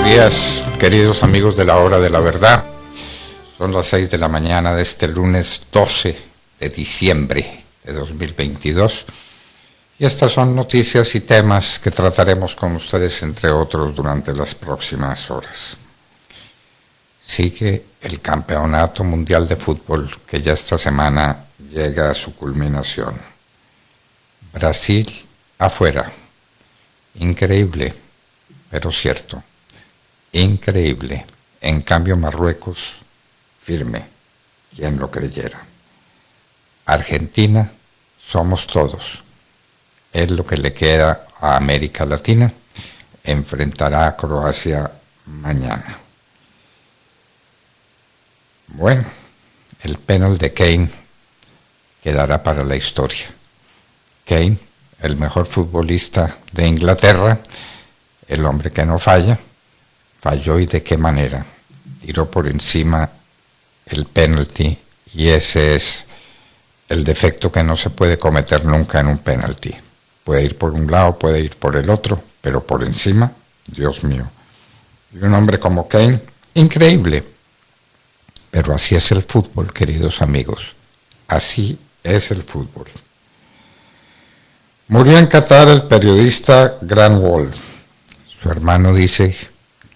días, queridos amigos de la Hora de la Verdad. Son las 6 de la mañana de este lunes 12 de diciembre de 2022. Y estas son noticias y temas que trataremos con ustedes, entre otros, durante las próximas horas. Sigue el Campeonato Mundial de Fútbol, que ya esta semana llega a su culminación. Brasil afuera. Increíble, pero cierto. Increíble. En cambio, Marruecos, firme. Quien lo creyera. Argentina, somos todos. Es lo que le queda a América Latina. Enfrentará a Croacia mañana. Bueno, el penal de Kane quedará para la historia. Kane, el mejor futbolista de Inglaterra, el hombre que no falla, falló y de qué manera. Tiró por encima el penalti y ese es el defecto que no se puede cometer nunca en un penalti. Puede ir por un lado, puede ir por el otro, pero por encima, Dios mío. Y un hombre como Kane, increíble. Pero así es el fútbol, queridos amigos. Así es el fútbol. Murió en Qatar el periodista Grant Wahl. Su hermano dice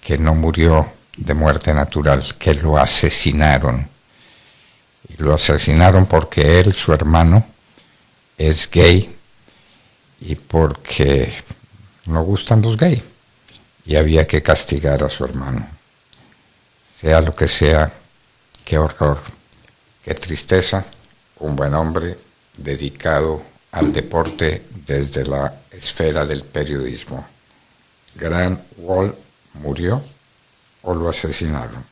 que no murió de muerte natural, que lo asesinaron. Y lo asesinaron porque él, su hermano, es gay y porque no gustan los gays. Y había que castigar a su hermano. Sea lo que sea, qué horror, qué tristeza. Un buen hombre dedicado al deporte desde la esfera del periodismo. Grant Wahl murió o lo asesinaron.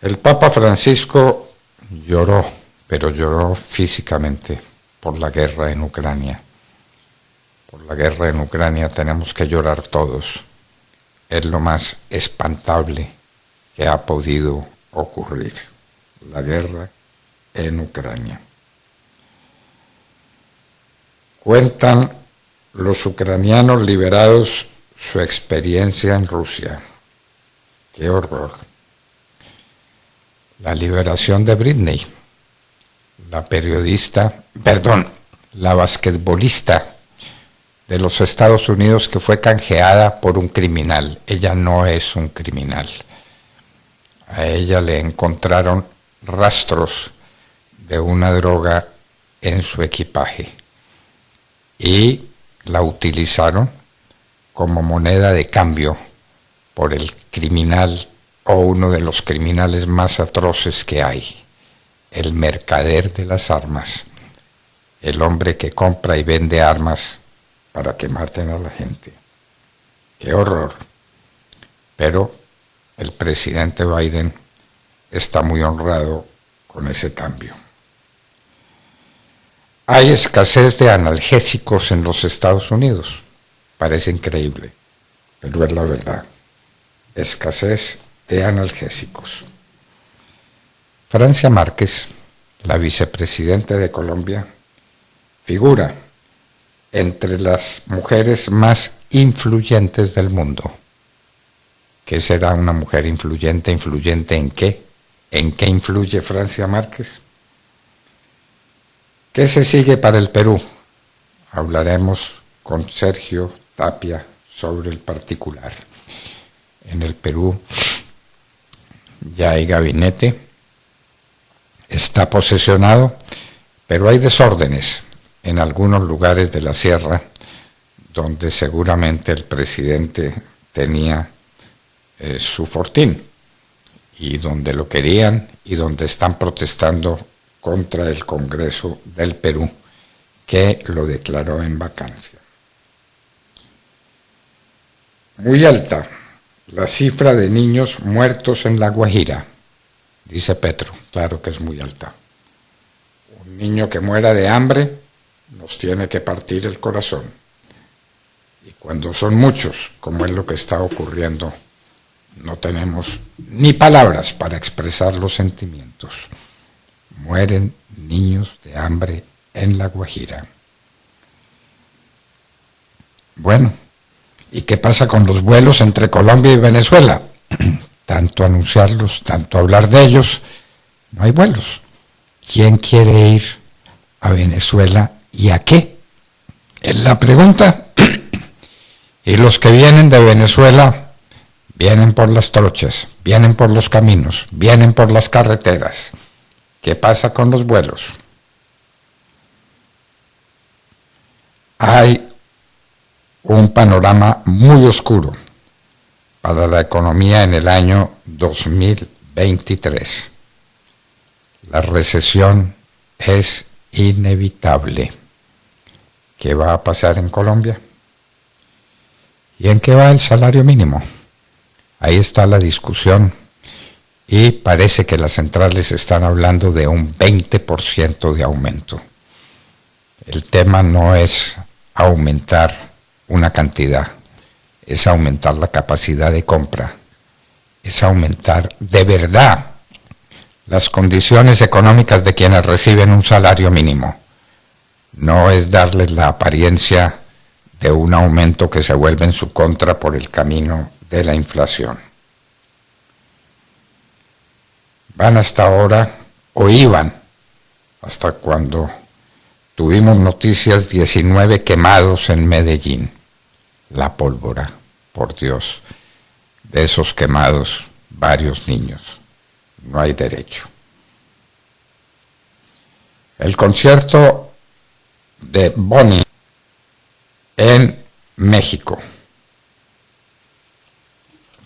El Papa Francisco lloró, pero lloró físicamente por la guerra en Ucrania. Por la guerra en Ucrania tenemos que llorar todos. Es lo más espantable que ha podido ocurrir. La guerra en Ucrania. Cuentan los ucranianos liberados su experiencia en Rusia. ¡Qué horror! La liberación de Britney, la basquetbolista de los Estados Unidos que fue canjeada por un criminal. Ella no es un criminal. A ella le encontraron rastros de una droga en su equipaje y la utilizaron como moneda de cambio por el criminal o uno de los criminales más atroces que hay, el mercader de las armas, el hombre que compra y vende armas para que maten a la gente. ¡Qué horror! Pero el presidente Biden está muy honrado con ese cambio. Hay escasez de analgésicos en los Estados Unidos. Parece increíble, pero es la verdad. Escasez de analgésicos. Francia Márquez, la vicepresidenta de Colombia, figura entre las mujeres más influyentes del mundo. ¿Qué será una mujer influyente? ¿Influyente en qué? ¿En qué influye Francia Márquez? ¿Qué se sigue para el Perú? Hablaremos con Sergio Tapia sobre el particular. En el Perú ya hay gabinete, está posesionado, pero hay desórdenes en algunos lugares de la sierra donde seguramente el presidente tenía su fortín y donde lo querían y donde están protestando contra el Congreso del Perú, que lo declaró en vacancia. Muy alta la cifra de niños muertos en La Guajira, dice Petro. Claro que es muy alta. Un niño que muera de hambre nos tiene que partir el corazón. Y cuando son muchos, como es lo que está ocurriendo, no tenemos ni palabras para expresar los sentimientos. Mueren niños de hambre en La Guajira. Bueno, ¿Y qué pasa con los vuelos entre Colombia y Venezuela? Tanto anunciarlos, tanto hablar de ellos, no hay vuelos. ¿Quién quiere ir a Venezuela y a qué? Es la pregunta. Y los que vienen de Venezuela vienen por las trochas, vienen por los caminos, vienen por las carreteras. ¿Qué pasa con los vuelos? Hay un panorama muy oscuro para la economía en el año 2023. La recesión es inevitable. ¿Qué va a pasar en Colombia? ¿Y en qué va el salario mínimo? Ahí está la discusión y parece que las centrales están hablando de un 20% de aumento. El tema no es aumentar una cantidad, es aumentar la capacidad de compra, es aumentar de verdad las condiciones económicas de quienes reciben un salario mínimo. No es darles la apariencia de un aumento que se vuelve en su contra por el camino de la inflación. Van hasta ahora, o iban, hasta cuando tuvimos noticias, 19 quemados en Medellín. La pólvora, por Dios, de esos quemados, varios niños. No hay derecho. El concierto de Bonnie en México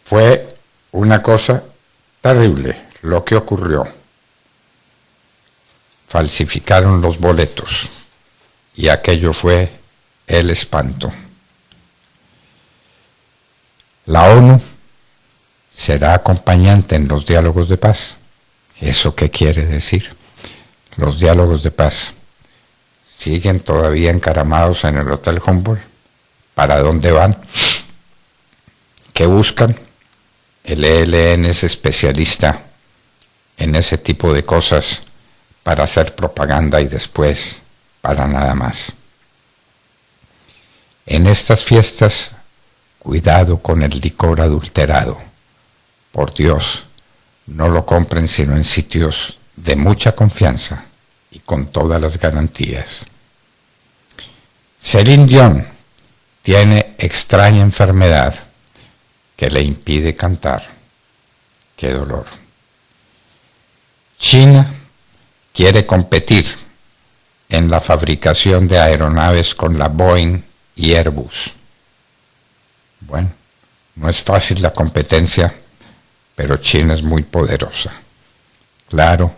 fue una cosa terrible lo que ocurrió. Falsificaron los boletos y aquello fue el espanto. La ONU será acompañante en los diálogos de paz. ¿Eso qué quiere decir? Los diálogos de paz siguen todavía encaramados en el Hotel Humboldt. ¿Para dónde van? ¿Qué buscan? El ELN es especialista en ese tipo de cosas para hacer propaganda y después para nada más. En estas fiestas, cuidado con el licor adulterado. Por Dios, no lo compren sino en sitios de mucha confianza y con todas las garantías. Celine Dion tiene extraña enfermedad que le impide cantar. ¡Qué dolor! China quiere competir en la fabricación de aeronaves con la Boeing y Airbus. Bueno, no es fácil la competencia, pero China es muy poderosa. Claro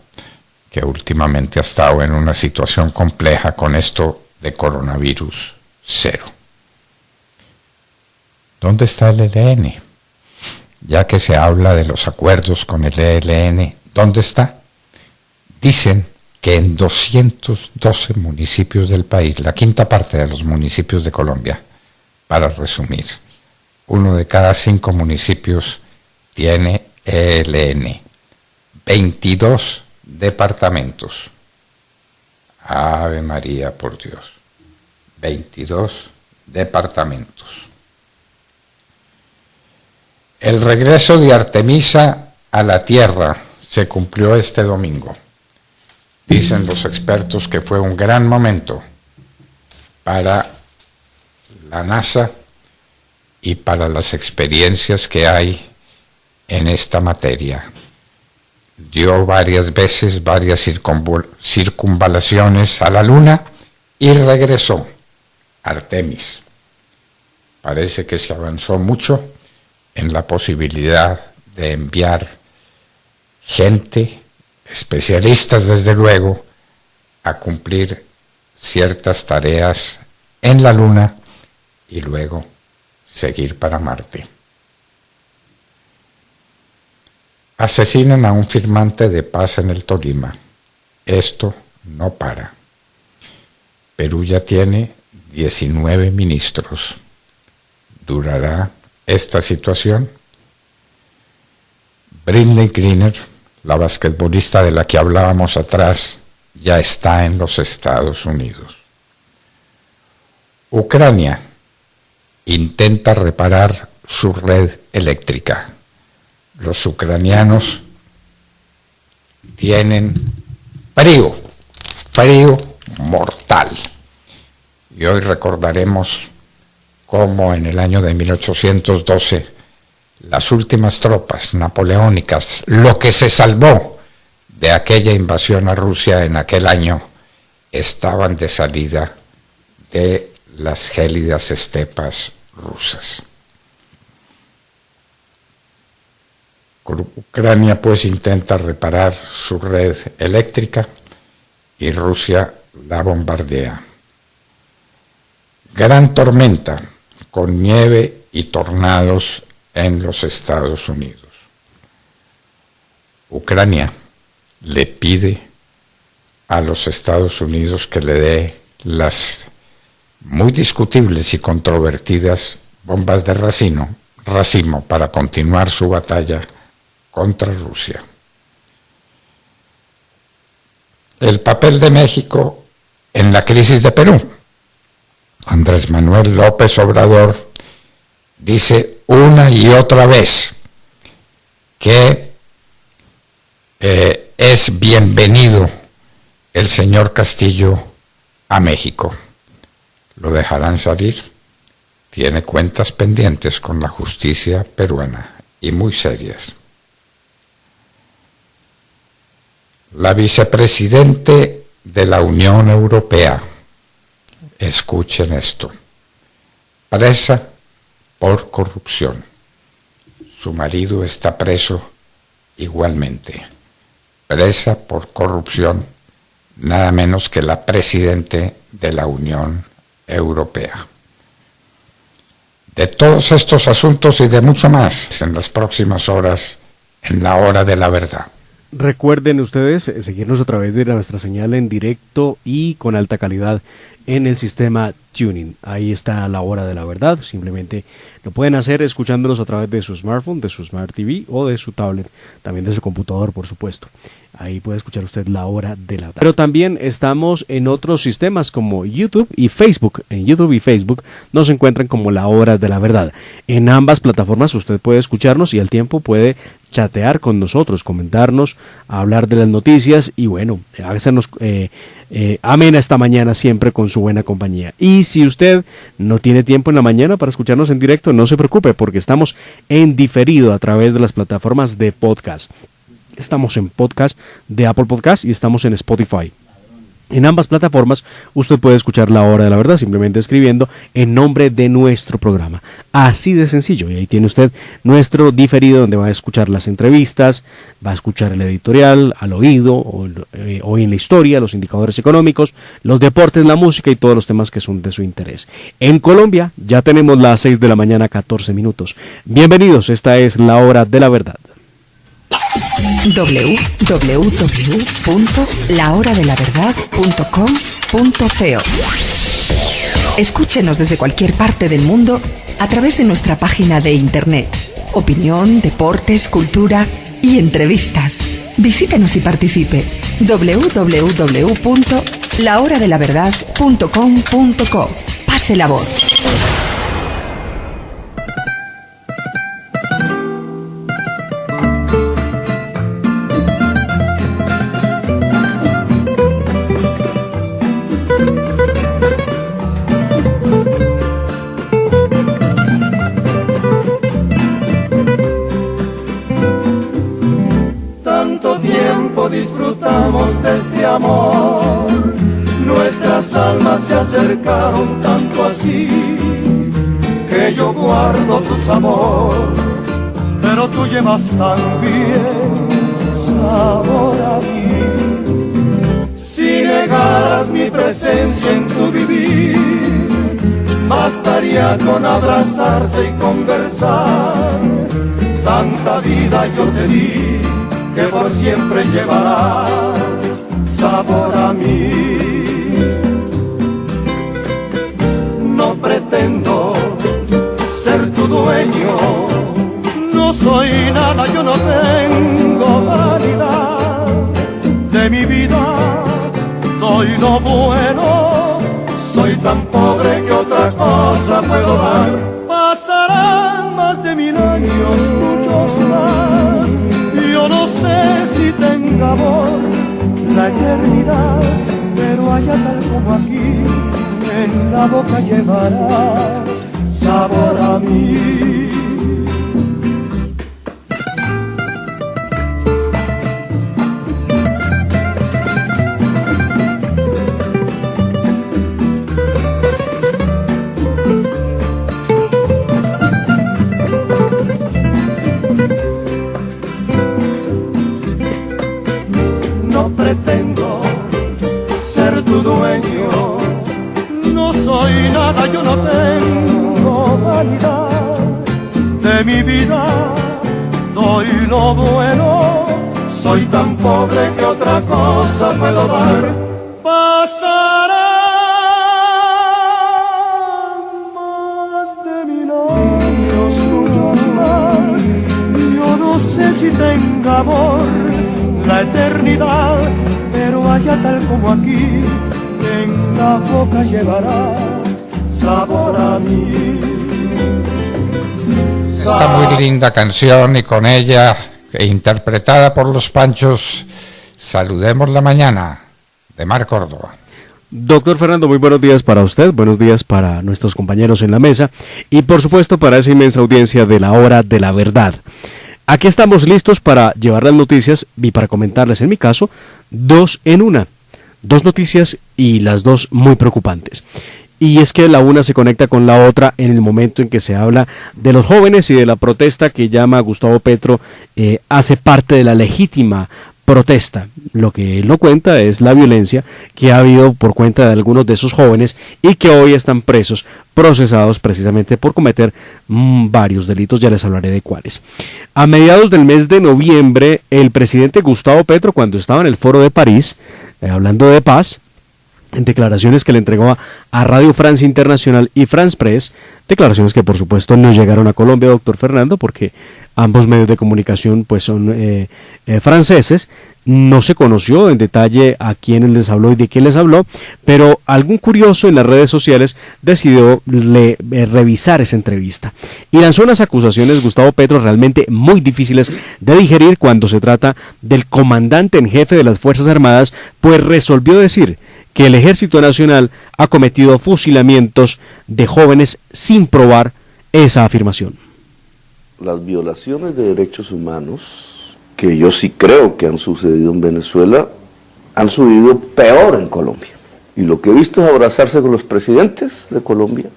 que últimamente ha estado en una situación compleja con esto de coronavirus cero. ¿Dónde está el ELN? Ya que se habla de los acuerdos con el ELN, ¿dónde está? Dicen que en 212 municipios del país, la quinta parte de los municipios de Colombia, para resumir, 1 de cada 5 municipios tiene ELN, 22 departamentos. Ave María, por Dios, 22 departamentos. El regreso de Artemisa a la Tierra se cumplió este domingo. Dicen los expertos que fue un gran momento para la NASA y para las experiencias que hay en esta materia. Dio varias veces, varias circunvalaciones a la Luna y regresó. Artemis. Parece que se avanzó mucho en la posibilidad de enviar gente, especialistas desde luego, a cumplir ciertas tareas en la Luna y luego seguir para Marte. Asesinan a un firmante de paz en el Tolima. Esto no para. Perú ya tiene 19 ministros. ¿Durará esta situación? Britney Griner, la basquetbolista de la que hablábamos atrás, ya está en los Estados Unidos. Ucrania intenta reparar su red eléctrica. Los ucranianos tienen frío mortal. Y hoy recordaremos cómo en el año de 1812 las últimas tropas napoleónicas, lo que se salvó de aquella invasión a Rusia en aquel año, estaban de salida de las gélidas estepas rusas. Ucrania pues intenta reparar su red eléctrica y Rusia la bombardea. Gran tormenta con nieve y tornados en los Estados Unidos. Ucrania le pide a los Estados Unidos que le dé las muy discutibles y controvertidas bombas de racimo para continuar su batalla contra Rusia. El papel de México en la crisis de Perú. Andrés Manuel López Obrador dice una y otra vez que es bienvenido el señor Castillo a México. ¿Lo dejarán salir? Tiene cuentas pendientes con la justicia peruana y muy serias. La vicepresidente de la Unión Europea, escuchen esto, presa por corrupción. Su marido está preso igualmente. Presa por corrupción, nada menos que la presidente de la Unión Europea. De todos estos asuntos y de mucho más en las próximas horas, en la hora de la verdad. Recuerden ustedes seguirnos a través de nuestra señal en directo y con alta calidad en el sistema Tuning. Ahí está la hora de la verdad. Simplemente lo pueden hacer escuchándonos a través de su smartphone, de su Smart TV o de su tablet, también de su computador, por supuesto. Ahí puede escuchar usted la hora de la verdad. Pero también estamos en otros sistemas como YouTube y Facebook. En YouTube y Facebook nos encuentran como la hora de la verdad. En ambas plataformas usted puede escucharnos y al tiempo puede chatear con nosotros, comentarnos, hablar de las noticias y bueno, hacernos amena esta mañana siempre con su buena compañía. Y si usted no tiene tiempo en la mañana para escucharnos en directo, no se preocupe porque estamos en diferido a través de las plataformas de podcast. Estamos en podcast de Apple Podcast y estamos en Spotify. En ambas plataformas usted puede escuchar la hora de la verdad simplemente escribiendo en nombre de nuestro programa. Así de sencillo. Y ahí tiene usted nuestro diferido donde va a escuchar las entrevistas, va a escuchar el editorial al oído, hoy en la historia, los indicadores económicos, los deportes, la música y todos los temas que son de su interés. En Colombia ya tenemos las 6 de la mañana, 14 minutos. Bienvenidos, esta es la hora de la verdad. www.lahoradelaverdad.com.co. Escúchenos desde cualquier parte del mundo a través de nuestra página de internet. Opinión, deportes, cultura y entrevistas. Visítenos y participe. www.lahoradelaverdad.com.co. Pase la voz. Disfrutamos de este amor, nuestras almas se acercaron tanto así, que yo guardo tu sabor, pero tú llevas también sabor a mí. Si negaras mi presencia en tu vivir, bastaría con abrazarte y conversar, tanta vida yo te di, que por siempre llevarás sabor a mí. No pretendo ser tu dueño, no soy nada, yo no tengo vanidad. De mi vida doy lo bueno, soy tan pobre que otra cosa puedo dar. allá tal como aquí, en la boca llevarás sabor a mí. Pretendo ser tu dueño, no soy nada, yo no tengo vanidad, de mi vida doy lo bueno, soy tan pobre que otra cosa puedo dar. Pasarán más de 1000 años, muchos más, yo no sé si tenga amor la eternidad, pero allá tal como aquí, en la boca llevará sabor a mí. Esta muy linda canción y con ella, interpretada por los Panchos, Saludemos la Mañana, de Mar Córdoba. Doctor Fernando, muy buenos días para usted, buenos días para nuestros compañeros en la mesa y por supuesto para esa inmensa audiencia de la Hora de la Verdad. Aquí estamos listos para llevar las noticias y para comentarles, en mi caso, 2 en 1. 2 noticias y las 2 muy preocupantes. Y es que la una se conecta con la otra en el momento en que se habla de los jóvenes y de la protesta que llama Gustavo Petro hace parte de la legítima protesta. Lo que él no cuenta es la violencia que ha habido por cuenta de algunos de esos jóvenes y que hoy están presos, procesados precisamente por cometer varios delitos, ya les hablaré de cuáles. A mediados del mes de noviembre, el presidente Gustavo Petro, cuando estaba en el Foro de París, hablando de paz, en declaraciones que le entregó a Radio France Internacional y France Press, declaraciones que por supuesto no llegaron a Colombia, doctor Fernando, porque ambos medios de comunicación pues son franceses. No se conoció en detalle a quiénes les habló y de qué les habló, pero algún curioso en las redes sociales decidió revisar esa entrevista y lanzó unas acusaciones, Gustavo Petro, realmente muy difíciles de digerir cuando se trata del comandante en jefe de las Fuerzas Armadas, pues resolvió decir que el Ejército Nacional ha cometido fusilamientos de jóvenes sin probar esa afirmación. Las violaciones de derechos humanos, que yo sí creo que han sucedido en Venezuela, han sucedido peor en Colombia. Y lo que he visto es abrazarse con los presidentes de Colombia,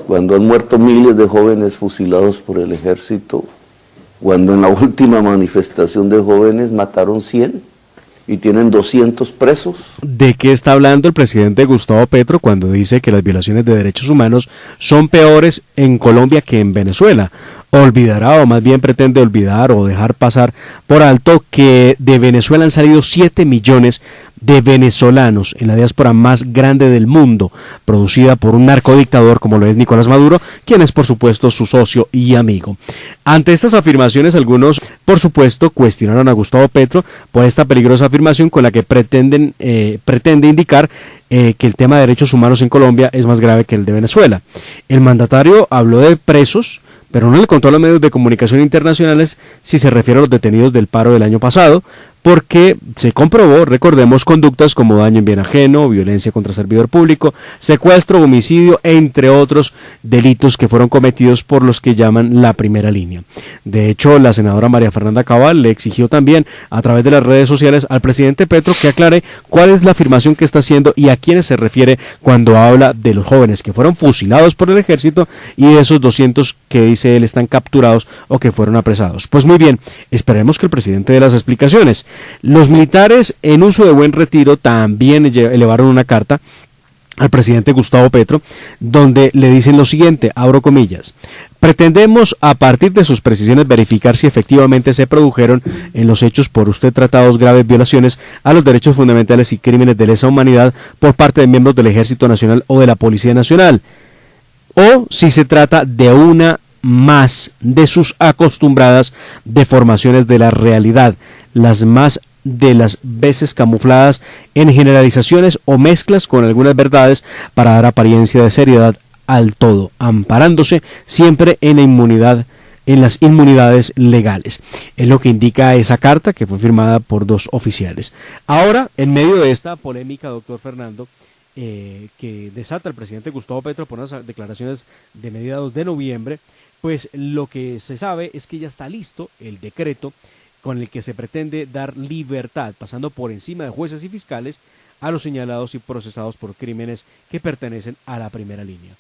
cuando han muerto miles de jóvenes fusilados por el ejército, cuando en la última manifestación de jóvenes mataron 100 y tienen 200 presos. ¿De qué está hablando el presidente Gustavo Petro cuando dice que las violaciones de derechos humanos son peores en Colombia que en Venezuela? Olvidará, o más bien pretende olvidar o dejar pasar por alto, que de Venezuela han salido 7 millones de venezolanos en la diáspora más grande del mundo, producida por un narcodictador como lo es Nicolás Maduro, quien es por supuesto su socio y amigo. Ante estas afirmaciones, algunos por supuesto cuestionaron a Gustavo Petro por esta peligrosa afirmación con la que pretende indicar que el tema de derechos humanos en Colombia es más grave que el de Venezuela. El mandatario habló de presos, pero no le contó a los medios de comunicación internacionales si se refiere a los detenidos del paro del año pasado, porque se comprobó, recordemos, conductas como daño en bien ajeno, violencia contra servidor público, secuestro, homicidio, entre otros delitos que fueron cometidos por los que llaman la primera línea. De hecho, la senadora María Fernanda Cabal le exigió también a través de las redes sociales al presidente Petro que aclare cuál es la afirmación que está haciendo y a quiénes se refiere cuando habla de los jóvenes que fueron fusilados por el ejército y de esos 200 que dice él están capturados o que fueron apresados. Pues muy bien, esperemos que el presidente dé las explicaciones. Los militares en uso de buen retiro también elevaron una carta al presidente Gustavo Petro, donde le dicen lo siguiente, abro comillas: pretendemos a partir de sus precisiones verificar si efectivamente se produjeron en los hechos por usted tratados graves violaciones a los derechos fundamentales y crímenes de lesa humanidad por parte de miembros del Ejército Nacional o de la Policía Nacional, o si se trata de una más de sus acostumbradas deformaciones de la realidad, las más de las veces camufladas en generalizaciones o mezclas con algunas verdades para dar apariencia de seriedad al todo, amparándose siempre en la inmunidad en las inmunidades legales. Es lo que indica esa carta que fue firmada por 2 oficiales. Ahora, en medio de esta polémica, doctor Fernando, que desata el presidente Gustavo Petro por unas declaraciones de mediados de noviembre, pues lo que se sabe es que ya está listo el decreto con el que se pretende dar libertad, pasando por encima de jueces y fiscales, a los señalados y procesados por crímenes que pertenecen a la primera línea.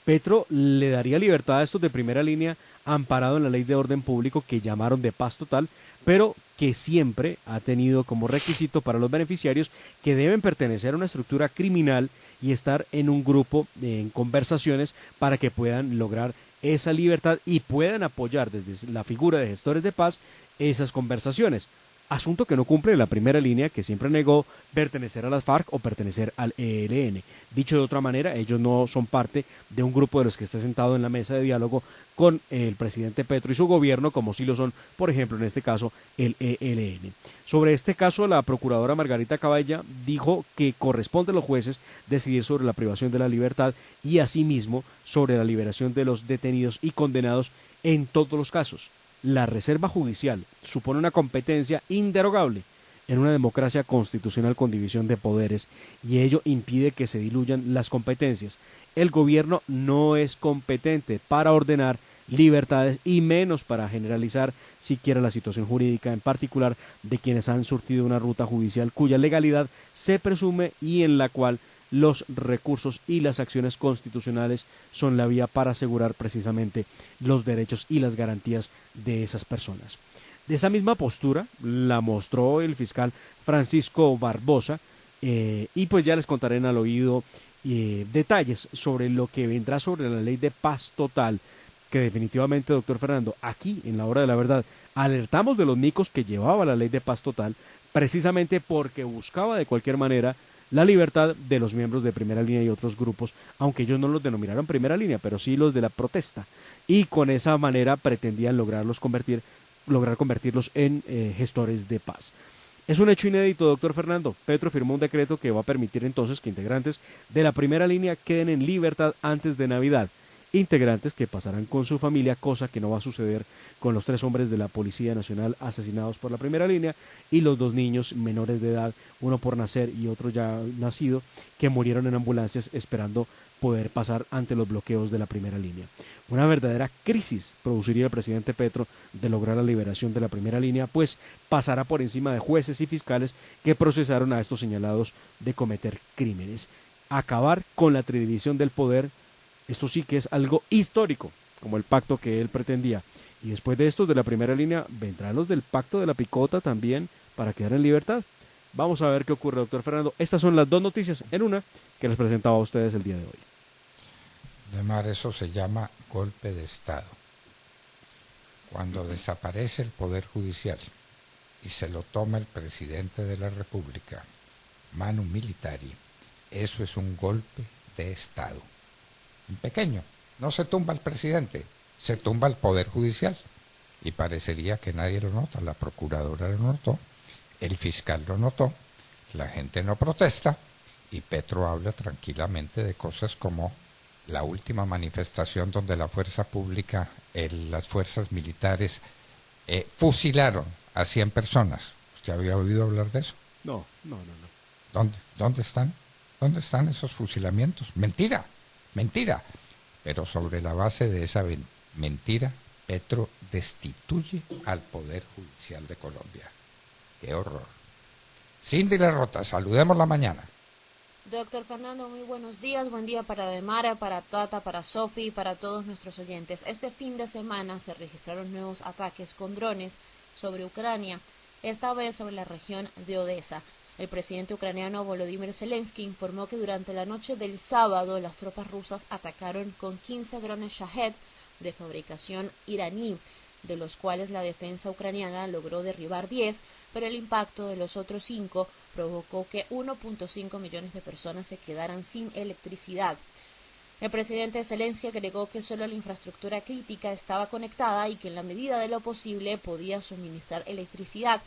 Petro le daría libertad a estos de primera línea amparado en la ley de orden público que llamaron de paz total, pero que siempre ha tenido como requisito para los beneficiarios que deben pertenecer a una estructura criminal y estar en un grupo en conversaciones para que puedan lograr esa libertad y puedan apoyar desde la figura de gestores de paz esas conversaciones. Asunto que no cumple la primera línea, que siempre negó pertenecer a las FARC o pertenecer al ELN. Dicho de otra manera, ellos no son parte de un grupo de los que está sentado en la mesa de diálogo con el presidente Petro y su gobierno, como sí lo son, por ejemplo, en este caso, el ELN. Sobre este caso, la procuradora Margarita Caballa dijo que corresponde a los jueces decidir sobre la privación de la libertad y asimismo sobre la liberación de los detenidos y condenados en todos los casos. La reserva judicial supone una competencia inderogable en una democracia constitucional con división de poderes y ello impide que se diluyan las competencias. El gobierno no es competente para ordenar libertades y menos para generalizar siquiera la situación jurídica en particular de quienes han surtido una ruta judicial cuya legalidad se presume y en la cual los recursos y las acciones constitucionales son la vía para asegurar precisamente los derechos y las garantías de esas personas. De esa misma postura la mostró el fiscal Francisco Barbosa y pues ya les contaré al oído detalles sobre lo que vendrá sobre la ley de paz total, que definitivamente, doctor Fernando, aquí en la hora de la verdad alertamos de los micos que llevaba la ley de paz total precisamente porque buscaba de cualquier manera la libertad de los miembros de primera línea y otros grupos, aunque ellos no los denominaron primera línea, pero sí los de la protesta, y con esa manera pretendían lograr convertirlos en gestores de paz. Es un hecho inédito, doctor Fernando. Petro firmó un decreto que va a permitir entonces que integrantes de la primera línea queden en libertad antes de Navidad. Integrantes que pasarán con su familia, cosa que no va a suceder con los 3 hombres de la Policía Nacional asesinados por la primera línea y los 2 niños menores de edad, uno por nacer y otro ya nacido, que murieron en ambulancias esperando poder pasar ante los bloqueos de la primera línea. Una verdadera crisis produciría el presidente Petro de lograr la liberación de la primera línea, pues pasará por encima de jueces y fiscales que procesaron a estos señalados de cometer crímenes. Acabar con la tridivisión del poder. Esto sí que es algo histórico, como el pacto que él pretendía. Y después de estos de la primera línea, vendrán los del pacto de la picota también para quedar en libertad. Vamos a ver qué ocurre, doctor Fernando. Estas son las 2 noticias en una que les presentaba a ustedes el día de hoy. Además, eso se llama golpe de Estado. Cuando desaparece el Poder Judicial y se lo toma el presidente de la República, manu militari, eso es un golpe de Estado. Pequeño, no se tumba el presidente, se tumba el Poder Judicial y parecería que nadie lo nota. La procuradora lo notó, el fiscal lo notó, la gente no protesta y Petro habla tranquilamente de cosas como la última manifestación donde la fuerza pública, las fuerzas militares fusilaron a 100 personas. ¿Usted había oído hablar de eso? No. ¿Dónde están? ¿Dónde están esos fusilamientos? Mentira. Pero sobre la base de esa mentira, Petro destituye al Poder Judicial de Colombia. ¡Qué horror! Cindy Lerrota, saludémosla mañana. Doctor Fernando, muy buenos días. Buen día para Demara, para Tata, para Sofi y para todos nuestros oyentes. Este fin de semana se registraron nuevos ataques con drones sobre Ucrania, esta vez sobre la región de Odessa. El presidente ucraniano Volodymyr Zelensky informó que durante la noche del sábado las tropas rusas atacaron con 15 drones Shahed de fabricación iraní, de los cuales la defensa ucraniana logró derribar 10, pero el impacto de los otros 5 provocó que 1.5 millones de personas se quedaran sin electricidad. El presidente Zelensky agregó que solo la infraestructura crítica estaba conectada y que en la medida de lo posible podía suministrar electricidad,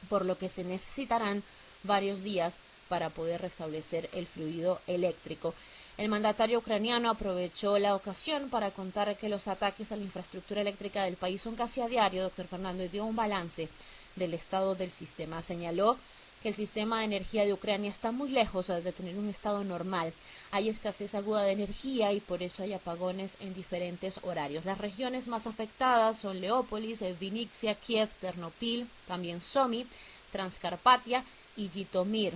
por lo que se necesitarán varios días para poder restablecer el fluido eléctrico. El mandatario ucraniano aprovechó la ocasión para contar que los ataques a la infraestructura eléctrica del país son casi a diario, doctor Fernando, y dio un balance del estado del sistema. Señaló que el sistema de energía de Ucrania está muy lejos de tener un estado normal. Hay escasez aguda de energía y por eso hay apagones en diferentes horarios. Las regiones más afectadas son Leópolis, Vinnytsia, Kiev, Ternopil, también Sumy, Transcarpatia y Jitomir.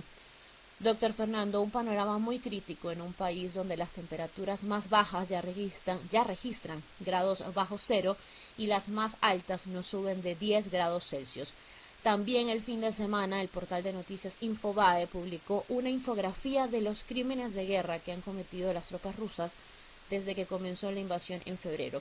Doctor Fernando, un panorama muy crítico en un país donde las temperaturas más bajas ya registran grados bajo cero y las más altas no suben de 10 grados Celsius. También el fin de semana el portal de noticias Infobae publicó una infografía de los crímenes de guerra que han cometido las tropas rusas desde que comenzó la invasión en febrero.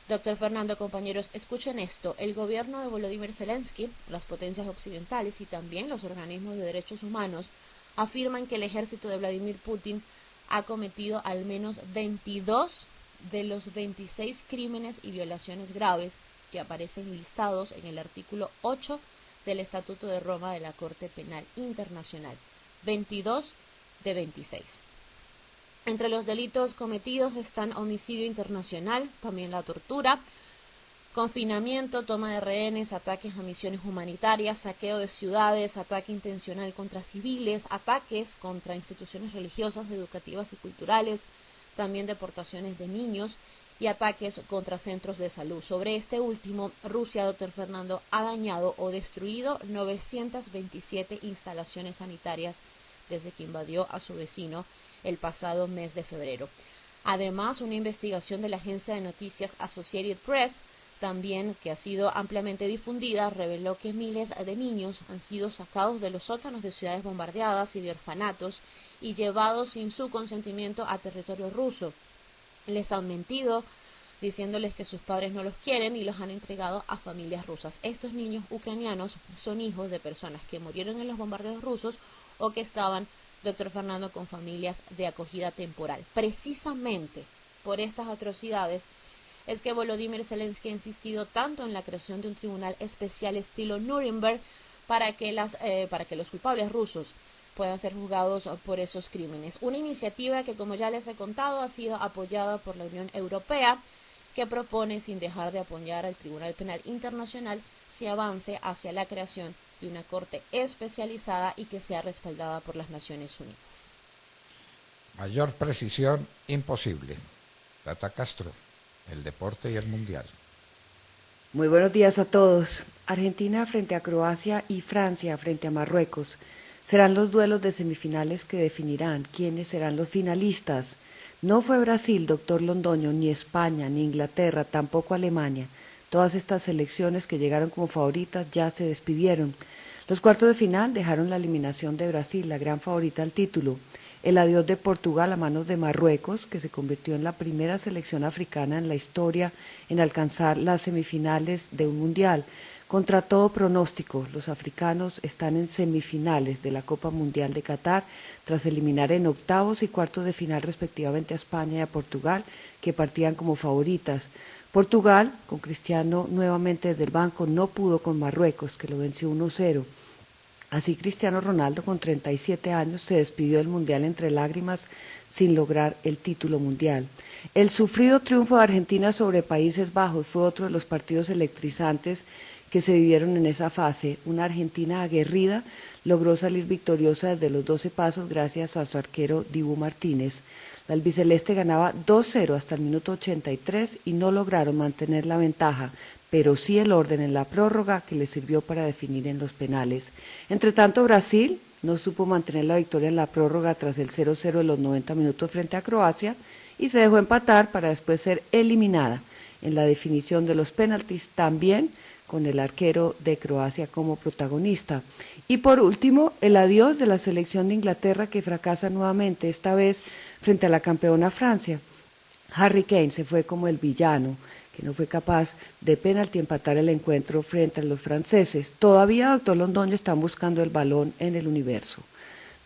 Doctor Fernando, compañeros, escuchen esto. El gobierno de Volodymyr Zelensky, las potencias occidentales y también los organismos de derechos humanos afirman que el ejército de Vladimir Putin ha cometido al menos 22 de los 26 crímenes y violaciones graves que aparecen listados en el artículo 8 del Estatuto de Roma de la Corte Penal Internacional. 22 de 26. Entre los delitos cometidos están homicidio internacional, también la tortura, confinamiento, toma de rehenes, ataques a misiones humanitarias, saqueo de ciudades, ataque intencional contra civiles, ataques contra instituciones religiosas, educativas y culturales, también deportaciones de niños y ataques contra centros de salud. Sobre este último, Rusia, doctor Fernando, ha dañado o destruido 927 instalaciones sanitarias desde que invadió a su vecino el pasado mes de febrero. Además, una investigación de la agencia de noticias Associated Press, también que ha sido ampliamente difundida, reveló que miles de niños han sido sacados de los sótanos de ciudades bombardeadas y de orfanatos y llevados sin su consentimiento a territorio ruso. Les han mentido diciéndoles que sus padres no los quieren y los han entregado a familias rusas. Estos niños ucranianos son hijos de personas que murieron en los bombardeos rusos o que estaban, doctor Fernando, con familias de acogida temporal. Precisamente por estas atrocidades es que Volodymyr Zelensky ha insistido tanto en la creación de un tribunal especial estilo Nuremberg para que los culpables rusos puedan ser juzgados por esos crímenes. Una iniciativa que, como ya les he contado, ha sido apoyada por la Unión Europea, que propone, sin dejar de apoyar al Tribunal Penal Internacional, se avance hacia la creación de una corte especializada y que sea respaldada por las Naciones Unidas. Mayor precisión imposible. Tata Castro, el deporte y el mundial. Muy buenos días a todos. Argentina frente a Croacia y Francia frente a Marruecos serán los duelos de semifinales que definirán quiénes serán los finalistas. No fue Brasil, doctor Londoño, ni España, ni Inglaterra, tampoco Alemania. Todas estas selecciones que llegaron como favoritas ya se despidieron. Los cuartos de final dejaron la eliminación de Brasil, la gran favorita al título, el adiós de Portugal a manos de Marruecos, que se convirtió en la primera selección africana en la historia en alcanzar las semifinales de un mundial. Contra todo pronóstico, los africanos están en semifinales de la Copa Mundial de Qatar, tras eliminar en octavos y cuartos de final respectivamente a España y a Portugal, que partían como favoritas. Portugal, con Cristiano nuevamente desde el banco, no pudo con Marruecos, que lo venció 1-0. Así Cristiano Ronaldo, con 37 años, se despidió del Mundial entre lágrimas sin lograr el título mundial. El sufrido triunfo de Argentina sobre Países Bajos fue otro de los partidos electrizantes que se vivieron en esa fase. Una Argentina aguerrida logró salir victoriosa desde los 12 pasos gracias a su arquero Dibu Martínez. La albiceleste ganaba 2-0 hasta el minuto 83 y no lograron mantener la ventaja, pero sí el orden en la prórroga que les sirvió para definir en los penales. Entre tanto, Brasil no supo mantener la victoria en la prórroga tras el 0-0 de los 90 minutos frente a Croacia y se dejó empatar para después ser eliminada en la definición de los penaltis, también con el arquero de Croacia como protagonista. Y por último, el adiós de la selección de Inglaterra, que fracasa nuevamente, esta vez frente a la campeona Francia. Harry Kane se fue como el villano, que no fue capaz de penalti empatar el encuentro frente a los franceses. Todavía, doctor Londoño, están buscando el balón en el universo.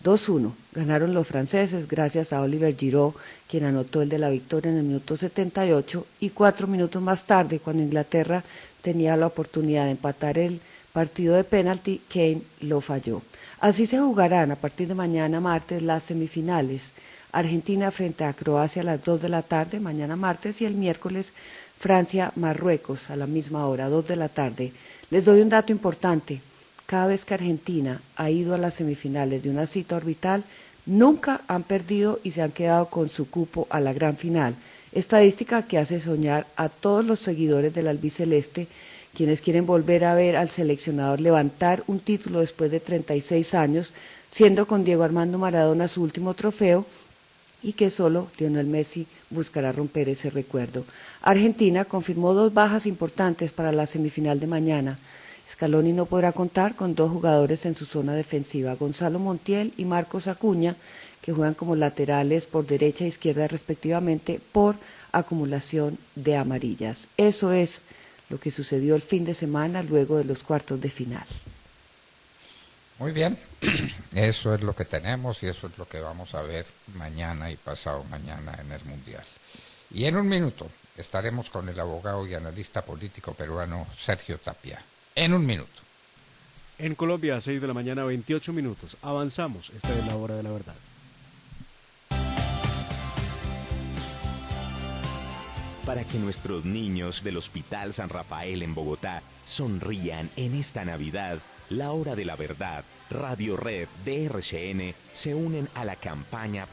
2-1 ganaron los franceses gracias a Oliver Giroud, quien anotó el de la victoria en el minuto 78, y 4 minutos más tarde, cuando Inglaterra tenía la oportunidad de empatar el partido de penalti, Kane lo falló. Así se jugarán a partir de mañana martes las semifinales. Argentina frente a Croacia a las 2 de la tarde, mañana martes, y el miércoles Francia-Marruecos a la misma hora, 2 de la tarde. Les doy un dato importante. Cada vez que Argentina ha ido a las semifinales de una cita orbital, nunca han perdido y se han quedado con su cupo a la gran final. Estadística que hace soñar a todos los seguidores del albiceleste, quienes quieren volver a ver al seleccionador levantar un título después de 36 años, siendo con Diego Armando Maradona su último trofeo, y que solo Lionel Messi buscará romper ese recuerdo. Argentina confirmó 2 bajas importantes para la semifinal de mañana. Scaloni no podrá contar con 2 jugadores en su zona defensiva, Gonzalo Montiel y Marcos Acuña, que juegan como laterales por derecha e izquierda respectivamente por acumulación de amarillas. Eso es lo que sucedió el fin de semana luego de los cuartos de final. Muy bien, eso es lo que tenemos y eso es lo que vamos a ver mañana y pasado mañana en el Mundial. Y en un minuto estaremos con el abogado y analista político peruano Sergio Tapia. En un minuto. En Colombia, 6 de la mañana, 28 minutos. Avanzamos. Esta es la hora de la verdad. Para que nuestros niños del Hospital San Rafael en Bogotá sonrían en esta Navidad, la hora de la verdad, Radio Red de RCN se unen a la campaña